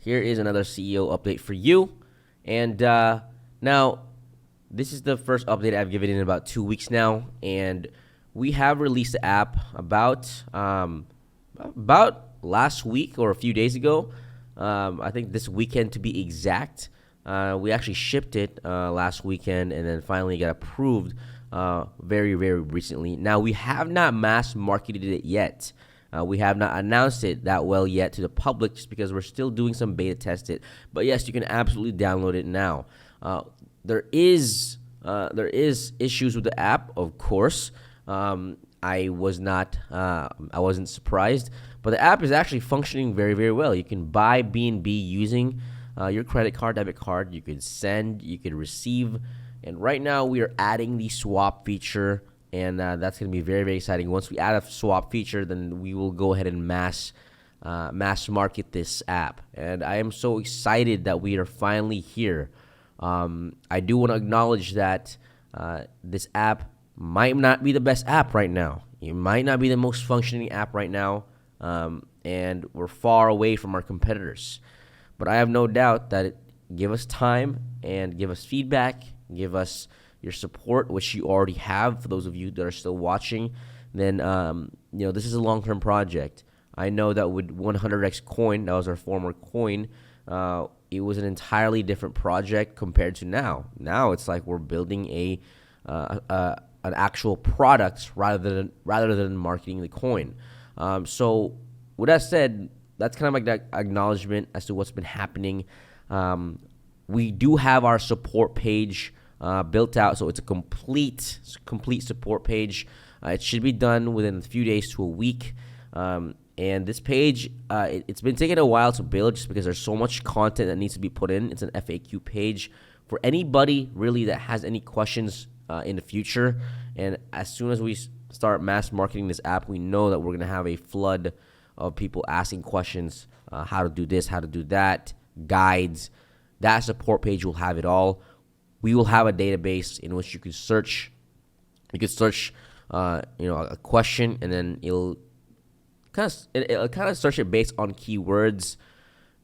here is another CEO update for you. And now, this is the first update I've given in about 2 weeks now, and we have released the app about last week or a few days ago. I think this weekend to be exact. We actually shipped it last weekend and then finally got approved very, very recently. Now, we have not mass marketed it yet. We have not announced it that well yet to the public just because we're still doing some beta test it. But yes, you can absolutely download it now. There is issues with the app, of course. I wasn't surprised, but the app is actually functioning very, very well. You can buy BNB using your credit card, debit card. You can send, you can receive, and right now we are adding the swap feature, and that's going to be very, very exciting. Once we add a swap feature, then we will go ahead and mass market this app, and I am so excited that we are finally here. I do want to acknowledge that this app might not be the best app right now. It might not be the most functioning app right now, and we're far away from our competitors. But I have no doubt that give us time and give us feedback, give us your support, which you already have. For those of you that are still watching, then this is a long-term project. I know that with 100x coin, that was our former coin, it was an entirely different project compared to now. Now it's like we're building an actual product rather than marketing the coin. So with that said, that's kind of like that acknowledgement as to what's been happening. We do have our support page built out, so it's a complete support page. It should be done within a few days to a week. And this page, it's been taking a while to build just because there's so much content that needs to be put in. It's an FAQ page for anybody really that has any questions in the future. And as soon as we start mass marketing this app, we know that we're going to have a flood of people asking questions, how to do this, how to do that, guides. That support page will have it all. We will have a database in which you can search. You can search, a question, and then it'll kind of search it based on keywords,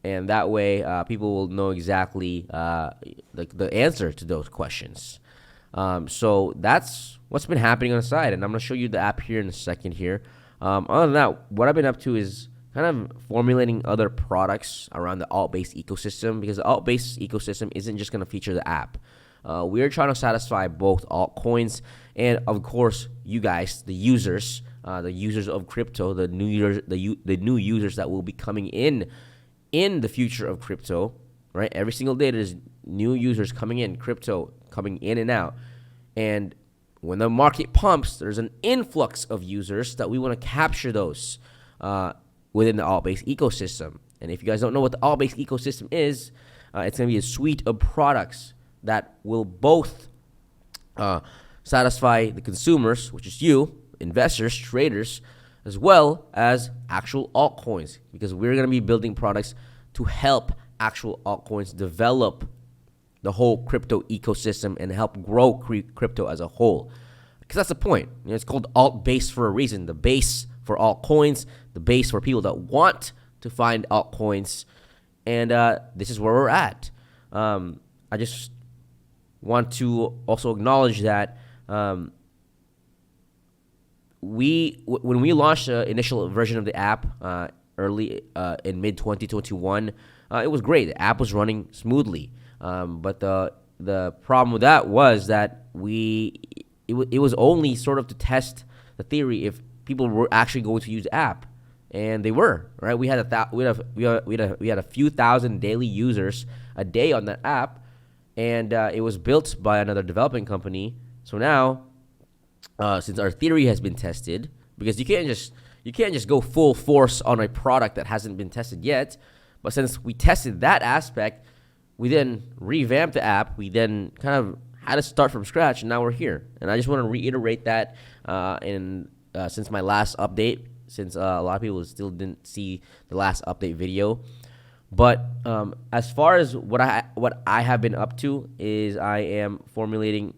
and that way people will know exactly the answer to those questions. So that's what's been happening on the side, and I'm going to show you the app here in a second here. Other than that, what I've been up to is kind of formulating other products around the ALTBASE ecosystem, because the ALTBASE ecosystem isn't just going to feature the app. We are trying to satisfy both altcoins and, of course, you guys, the users of crypto, the new users that will be coming in the future of crypto, right? Every single day there's new users coming in, crypto coming in and out. And when the market pumps, there's an influx of users that we want to capture those within the ALTBASE ecosystem. And if you guys don't know what the ALTBASE ecosystem is, it's going to be a suite of products that will both satisfy the consumers, which is you, investors, traders, as well as actual altcoins, because we're going to be building products to help actual altcoins develop the whole crypto ecosystem and help grow crypto as a whole. Because that's the point. It's called ALTBASE for a reason. The base for altcoins, the base for people that want to find altcoins, and this is where we're at. I just want to also acknowledge that when we launched the initial version of the app early in mid-2021, it was great. The app was running smoothly. But the problem with that was that it was only sort of to test the theory if people were actually going to use the app, and they were, right? We had a few thousand daily users a day on that app, and it was built by another developing company. So now, since our theory has been tested, because you can't just go full force on a product that hasn't been tested yet, but since we tested that aspect, we then revamped the app. We then kind of had to start from scratch, and now we're here. And I just want to reiterate that since my last update, since a lot of people still didn't see the last update video. But as far as what I have been up to is I am formulating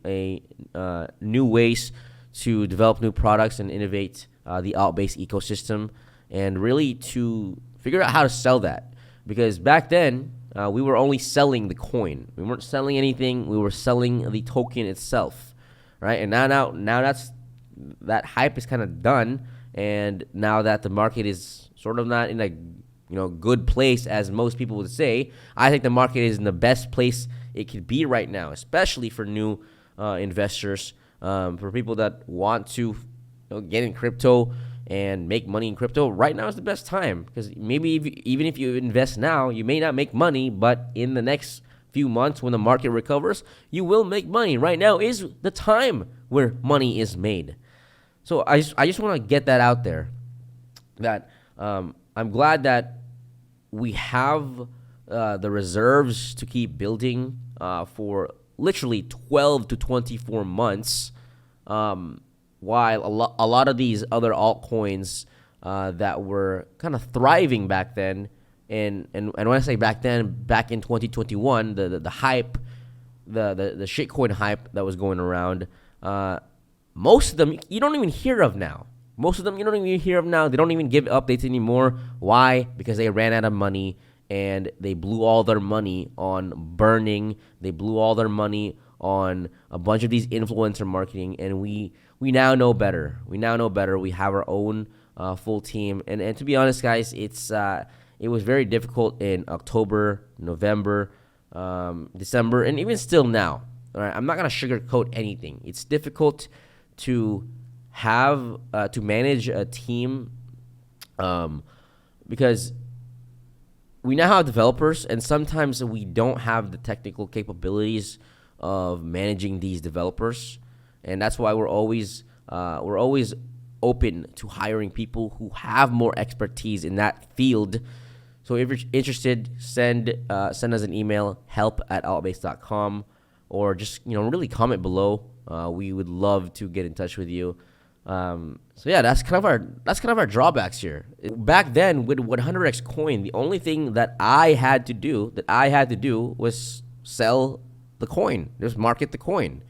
new ways to develop new products and innovate the ALTBASE ecosystem, and really to figure out how to sell that. because back then we were only selling the coin. We weren't selling anything. We were selling the token itself, right? And now that hype is kind of done, and now that the market is sort of not in a good place, as most people would say, I think the market is in the best place it could be right now, especially for new investors, for people that want to get in crypto and make money in crypto. Right now is the best time, because maybe even if you invest now, you may not make money, but in the next few months when the market recovers, you will make money. Right now is the time where money is made. So I just want to get that out there, that I'm glad that we have the reserves to keep building for literally 12 to 24 months, while a lot of these other altcoins that were kind of thriving back then, and when I say back then, back in 2021, the hype, the shitcoin hype that was going around, most of them you don't even hear of now. Most of them you don't even hear of now. They don't even give updates anymore. Why? Because they ran out of money, and they blew all their money on burning. They blew all their money on a bunch of these influencer marketing, and we now know better. We now know better. We have our own full team, and to be honest, guys, it was very difficult in October, November, December, and even still now. All right, I'm not gonna sugarcoat anything. It's difficult to have to manage a team, because we now have developers, and sometimes we don't have the technical capabilities of managing these developers, and that's why we're always open to hiring people who have more expertise in that field. So if you're interested, send us an email, help@altbase.com, or just really comment below. We would love to get in touch with you. So yeah, that's kind of our drawbacks here. Back then with 100x coin, the only thing that I had to do was sell the coin, just market the coin.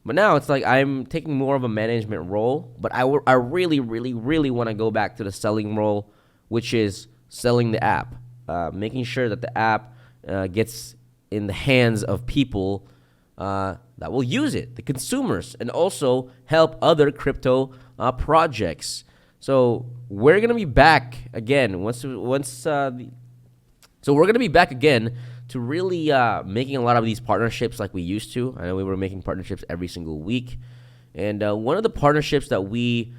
But now it's like I'm taking more of a management role, but I really, really, really want to go back to the selling role, which is selling the app, making sure that the app gets in the hands of people that will use it, the consumers, and also help other crypto projects. So we're gonna be back again so we're gonna be back again to really making a lot of these partnerships like we used to. I know we were making partnerships every single week, and one of the partnerships that we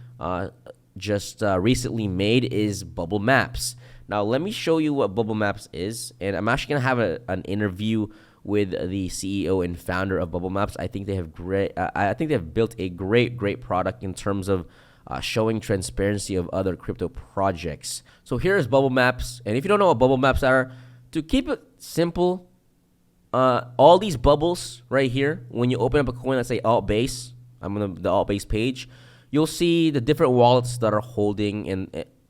just recently made is Bubble Maps. Now let me show you what Bubble Maps is, and I'm actually gonna have an interview with the CEO and founder of Bubble Maps. I think they have built a great product in terms of showing transparency of other crypto projects. So here is Bubble Maps, and if you don't know what Bubble Maps are, to keep it simple, all these bubbles right here, when you open up a coin, let's say ALTBASE, I'm on the ALTBASE page, you'll see the different wallets that are holding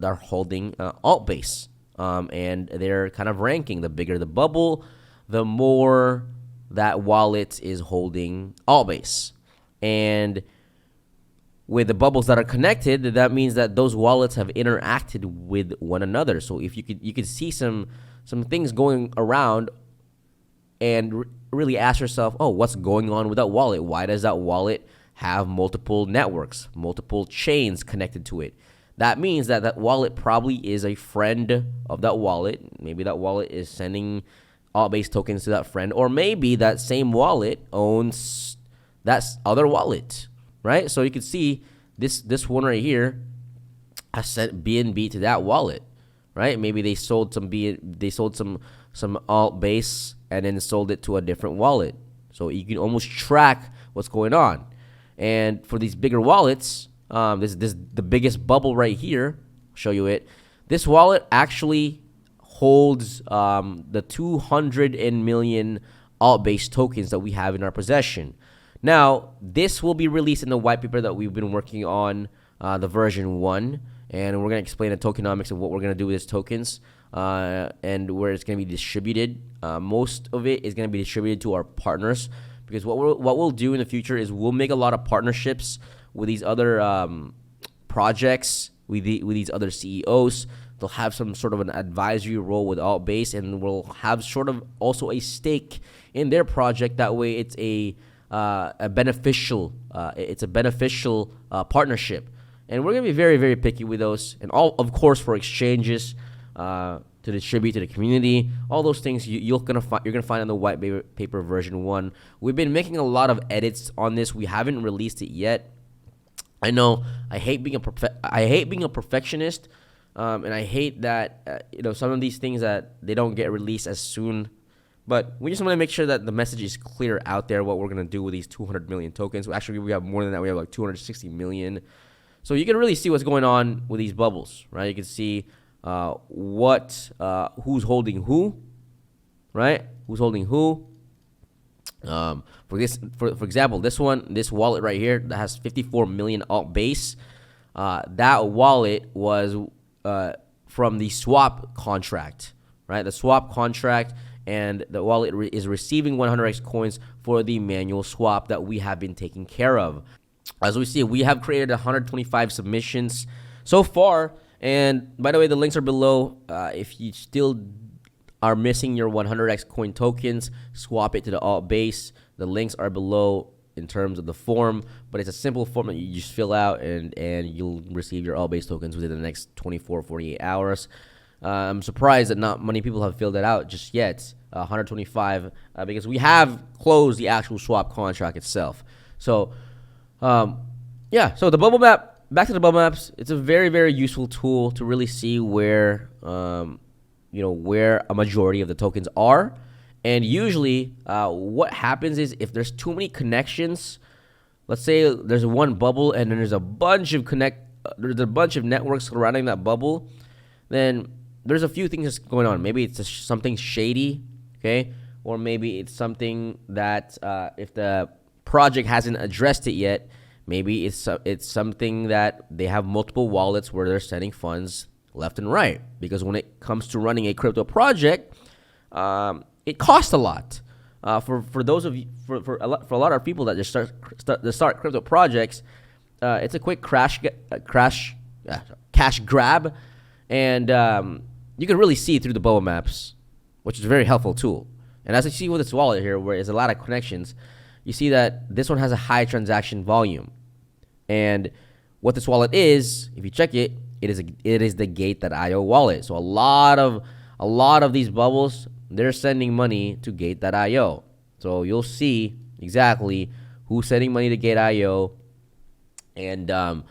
ALTBASE, and they're kind of ranking. The bigger the bubble, the more that wallet is holding ALTBASE. And with the bubbles that are connected, that means that those wallets have interacted with one another. So if you could see some things going around, and really ask yourself, oh, what's going on with that wallet? Why does that wallet have multiple networks, multiple chains connected to it? That means that that wallet probably is a friend of that wallet. Maybe that wallet is sending ALTBASE tokens to that friend, or maybe that same wallet owns that other wallet, right? So you can see this one right here has sent BNB to that wallet, right? Maybe they sold some ALTBASE and then sold it to a different wallet. So you can almost track what's going on. And for these bigger wallets, this the biggest bubble right here. I'll show you it. This wallet actually holds the 200 million ALTBASE tokens that we have in our possession. Now, this will be released in the white paper that we've been working on, the version 1, and we're going to explain the tokenomics of what we're going to do with these tokens, and where it's going to be distributed. Most of it is going to be distributed to our partners, because what we'll do in the future is we'll make a lot of partnerships with these other projects, with these other CEOs, They'll have some sort of an advisory role with ALTBASE, and will have sort of also a stake in their project. That way, it's a beneficial partnership. And we're gonna be very, very picky with those, and all, of course, for exchanges to distribute to the community. All those things you're gonna find in the white paper version 1. We've been making a lot of edits on this. We haven't released it yet. I know I hate being a perfectionist, and I hate that some of these things that they don't get released as soon. But we just want to make sure that the message is clear out there what we're gonna do with these 200 million tokens. Actually, we have more than that. We have like 260 million. So you can really see what's going on with these bubbles, right? You can see who's holding who, right? Who's holding who? For example, this wallet right here that has 54 million ALTBASE. That wallet was from the swap contract, right? The swap contract, and the wallet is receiving 100x coins for the manual swap that we have been taking care of. As we see, we have created 125 submissions so far. And by the way, the links are below. If you still are missing your 100x coin tokens, swap it to the ALTBASE. The links are below in terms of the form, but it's a simple form that you just fill out, and you'll receive your ALTBASE tokens within the next 24, 48 hours. I'm surprised that not many people have filled it out just yet, 125, because we have closed the actual swap contract itself. So, yeah, so the bubble map, back to the bubble maps, it's a very, very useful tool to really see where, where a majority of the tokens are. And usually what happens is if there's too many connections, let's say there's one bubble and then there's a bunch of networks surrounding that bubble, then there's a few things that's going on. Maybe it's something shady, okay? Or maybe it's something that if the project hasn't addressed it yet, maybe it's something that they have multiple wallets where they're sending funds left and right. Because when it comes to running a crypto project, it costs a lot. For those of you, for a lot of people that just start crypto projects, it's a quick cash grab, and you can really see through the bubble maps, which is a very helpful tool. And as you see with this wallet here, where there's a lot of connections, you see that this one has a high transaction volume. And what this wallet is, if you check it, it is the Gate.io wallet. So a lot of these bubbles, they're sending money to Gate.io. So you'll see exactly who's sending money to Gate.io. And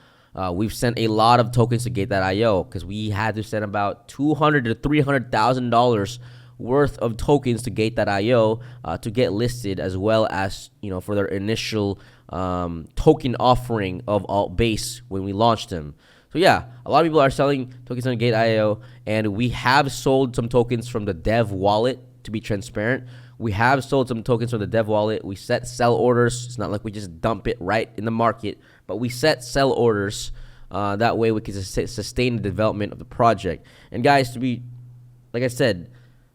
we've sent a lot of tokens to Gate.io because we had to send about $200,000 to $300,000 worth of tokens to Gate.io to get listed, as well as for their initial token offering of ALTBASE when we launched them. So yeah, a lot of people are selling tokens on Gate.io, and we have sold some tokens from the Dev wallet. To be transparent, we have sold some tokens from the Dev wallet. We set sell orders. It's not like we just dump it right in the market, but we set sell orders. That way we can sustain the development of the project. And guys, like I said,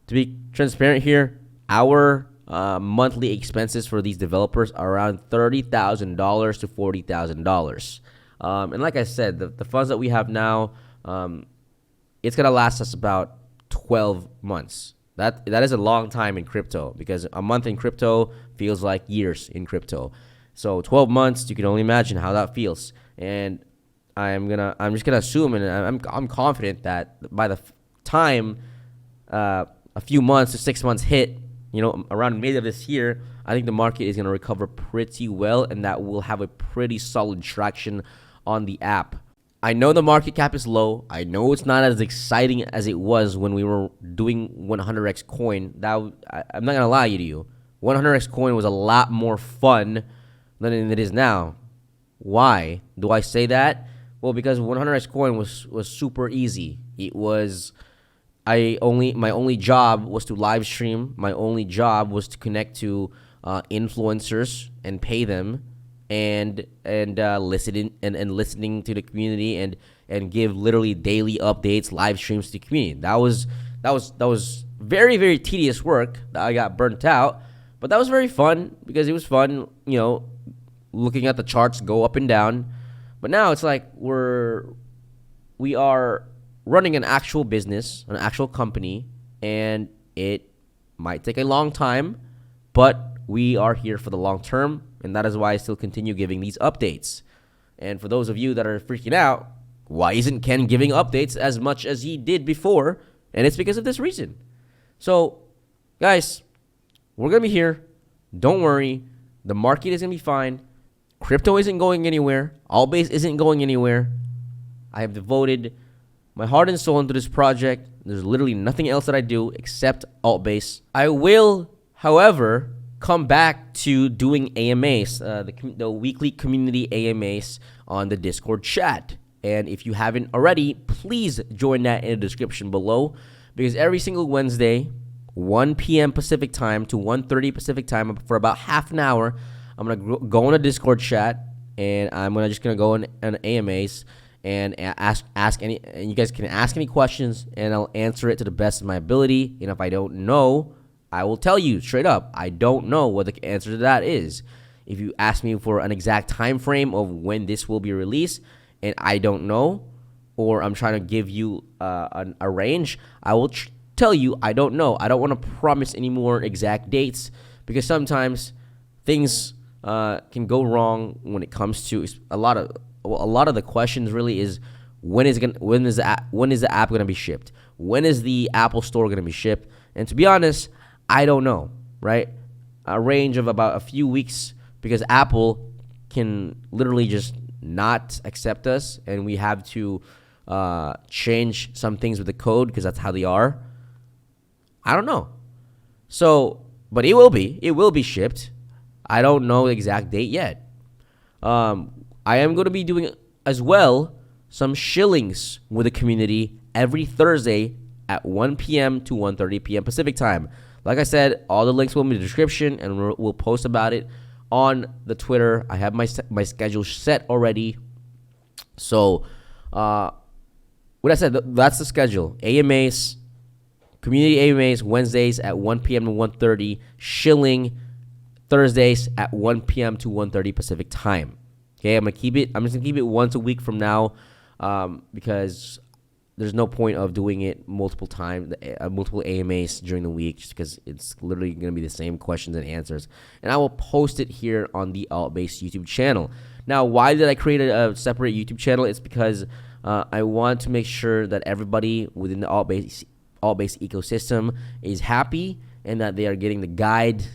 to be transparent here, our monthly expenses for these developers are around $30,000 to $40,000. And like I said, the funds that we have now, it's going to last us about 12 months. That is a long time in crypto, because a month in crypto feels like years in crypto. So 12 months, you can only imagine how that feels. And I'm just gonna assume, and I'm confident that by the time a few months to 6 months hit, around mid of this year, I think the market is gonna recover pretty well, and that will have a pretty solid traction on the app. I know the market cap is low. I know it's not as exciting as it was when we were doing 100x coin. I'm not gonna lie to you. 100x coin was a lot more fun than it is now. Why do I say that? Well, because 100x coin was super easy. It was my only job was to live stream. My only job was to connect to influencers and pay them, and listening to the community, and give literally daily updates, live streams to the community. That was very, very tedious work that I got burnt out, but that was very fun because it was fun, looking at the charts go up and down. But now it's like we are running an actual business, an actual company, and it might take a long time, but we are here for the long term, and that is why I still continue giving these updates. And for those of you that are freaking out, why isn't Ken giving updates as much as he did before? And it's because of this reason. So, guys, we're going to be here. Don't worry. The market is going to be fine. Crypto isn't going anywhere. ALTBASE isn't going anywhere. I have devoted my heart and soul into this project. There's literally nothing else that I do except ALTBASE. I will, however, come back to doing AMAs, the weekly community AMAs on the Discord chat. And if you haven't already, please join that in the description below, because every single Wednesday, 1 p.m. Pacific time to 1:30 Pacific time, for about half an hour, I'm going to go on a Discord chat, and I'm just going to go on AMAs and ask any, and you guys can ask any questions, and I'll answer it to the best of my ability. And if I don't know, I will tell you straight up, I don't know what the answer to that is. If you ask me for an exact time frame of when this will be released, and I don't know, or I'm trying to give you a range, I will tell you I don't know. I don't want to promise any more exact dates, because sometimes things can go wrong when it comes to a lot of the questions. Really is when is the app going to be shipped? When is the Apple Store going to be shipped? And to be honest, I don't know, right? A range of about a few weeks, because Apple can literally just not accept us, and we have to change some things with the code, because that's how they are. I don't know. So, but it will be shipped. I don't know the exact date yet. I am going to be doing as well some shillings with the community every Thursday at 1 p.m. to 1:30 p.m. Pacific time. Like I said, all the links will be in the description, and we'll post about it on the Twitter. I have my schedule set already. So, what I said, that's the schedule. AMAs, community AMAs, Wednesdays at 1 p.m. to 1:30. Shilling Thursdays at 1 p.m. to 1:30 Pacific time. Okay, I'm just gonna keep it once a week from now, because there's no point of doing it multiple times, multiple AMAs during the week, just because it's literally going to be the same questions and answers. And I will post it here on the ALTBASE YouTube channel. Now, why did I create a separate YouTube channel? It's because I want to make sure that everybody within the ALTBASE ecosystem is happy, and that they are getting the guides,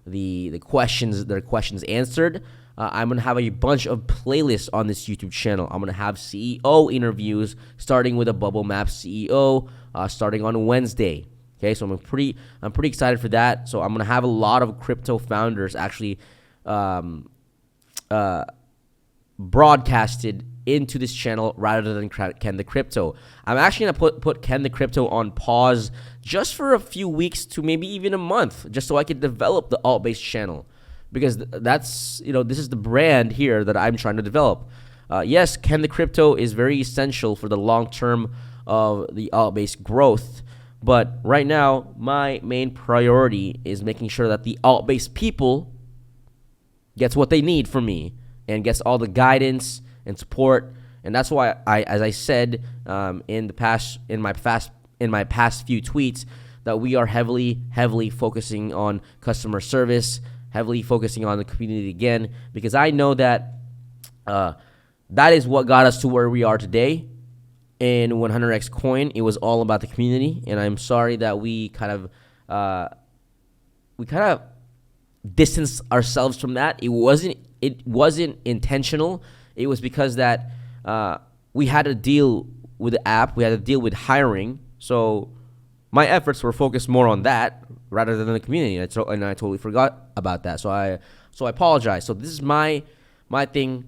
the questions, their questions answered. I'm going to have a bunch of playlists on this YouTube channel. I'm going to have CEO interviews, starting with a Bubble Map CEO, starting on Wednesday. Okay, so I'm pretty excited for that. So I'm going to have a lot of crypto founders actually broadcasted into this channel rather than Ken the Crypto. I'm actually going to put Ken the Crypto on pause just for a few weeks to maybe even a month, just so I can develop the ALTBASE channel. Because that's, this is the brand here that I'm trying to develop. Yes, Ken the Crypto is very essential for the long term of the ALTBASE growth. But right now, my main priority is making sure that the ALTBASE people gets what they need from me and gets all the guidance and support. And that's why as I said in my past few tweets, that we are heavily focusing on customer service, heavily focusing on the community again, because I know that that is what got us to where we are today. In 100x Coin, it was all about the community, and I'm sorry that we kind of distanced ourselves from that. It wasn't intentional. It was because that we had to deal with the app, we had to deal with hiring. So my efforts were focused more on that rather than the community, and I totally forgot about that. So I apologize. So this is my thing.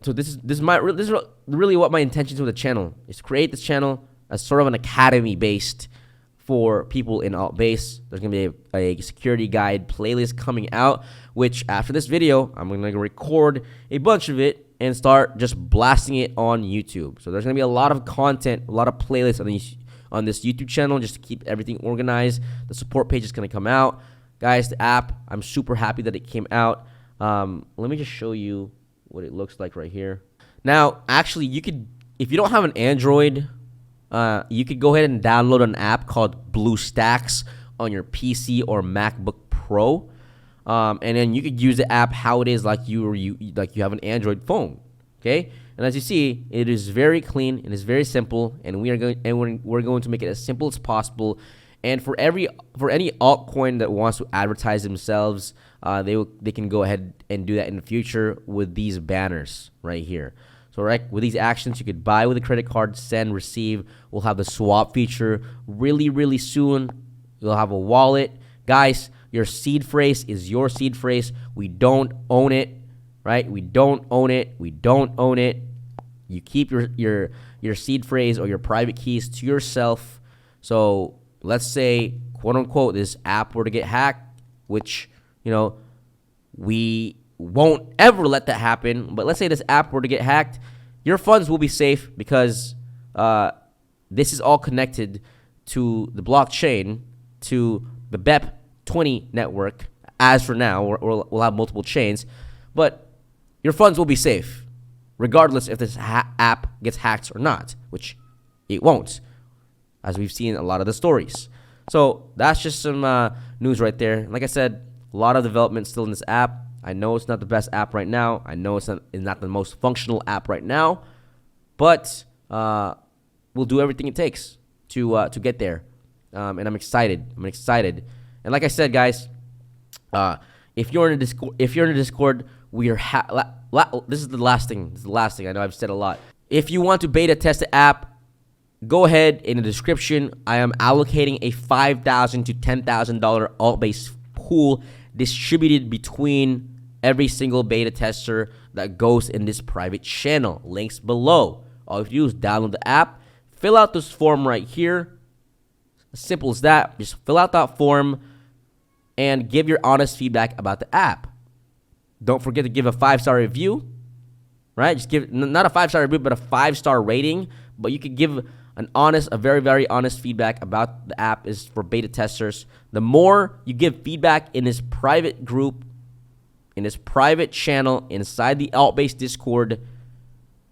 So this is really what my intentions with the channel is: to create this channel as sort of an academy based for people in ALTBASE. There's gonna be a security guide playlist coming out, which after this video I'm gonna record a bunch of it and start just blasting it on YouTube. So there's gonna be a lot of content, a lot of playlists on this YouTube channel, just to keep everything organized. The support page is gonna come out, guys. The app, I'm super happy that it came out. Let me just show you what it looks like right here. Now, actually, you could, if you don't have an Android, you could go ahead and download an app called BlueStacks on your PC or MacBook Pro, and then you could use the app how it is like you have an Android phone. Okay, and as you see, it is very clean. It is very simple, and we're going to make it as simple as possible. And for any altcoin that wants to advertise themselves, they can go ahead and do that in the future with these banners right here. So right with these actions, you could buy with a credit card, send, receive. We'll have the swap feature really soon. You'll have a wallet, guys. Your seed phrase is your seed phrase. We don't own it, right? We don't own it. We don't own it. You keep your seed phrase or your private keys to yourself. So let's say, quote unquote, this app were to get hacked, which, we won't ever let that happen. But let's say this app were to get hacked, your funds will be safe because this is all connected to the blockchain, to the BEP20 network. As for now, we'll have multiple chains, but your funds will be safe, regardless if this app gets hacked or not, which it won't, as we've seen a lot of the stories. So that's just some news right there. Like I said, a lot of development still in this app. I know it's not the best app right now. I know it's not the most functional app right now, but we'll do everything it takes to get there. And I'm excited. And like I said, guys, if you're in a Discord, we are this is the last thing. I know I've said a lot. If you want to beta test the app, go ahead in the description. I am allocating a $5,000 to $10,000 ALTBASE pool distributed between every single beta tester that goes in this private channel. Links below. All you have to do is download the app, fill out this form right here. As simple as that. Just fill out that form and give your honest feedback about the app. Don't forget to give a 5-star review, right? Just give not a 5-star review, but a 5-star rating. But you could give a very honest feedback about the app is for beta testers. The more you give feedback in this private group, in this private channel inside the ALTBASE Discord,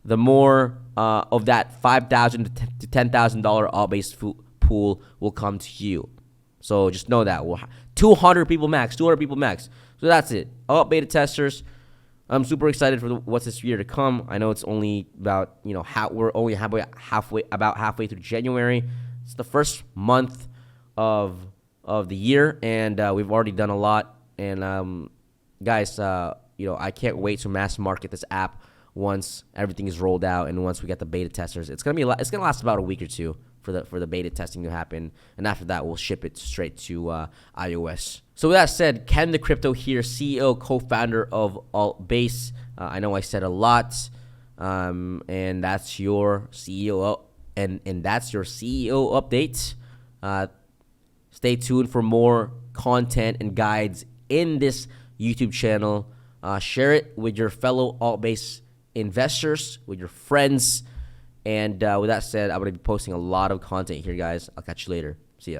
the more of that $5,000 to $10,000 ALTBASE pool will come to you. So just know that 200 people max. So that's it. All beta testers. I'm super excited for what's this year to come. I know it's only about we're only halfway through January. It's the first month of the year, and we've already done a lot. And guys, I can't wait to mass market this app once everything is rolled out and once we get the beta testers. It's gonna last about a week or two for the beta testing to happen, and after that we'll ship it straight to iOS. So with that said, Ken the Crypto here, CEO, co-founder of ALTBASE. I know I said a lot, and that's your CEO and that's your CEO update. Stay tuned for more content and guides in this YouTube channel. Share it with your fellow ALTBASE investors, with your friends. And with that said, I'm going to be posting a lot of content here, guys. I'll catch you later.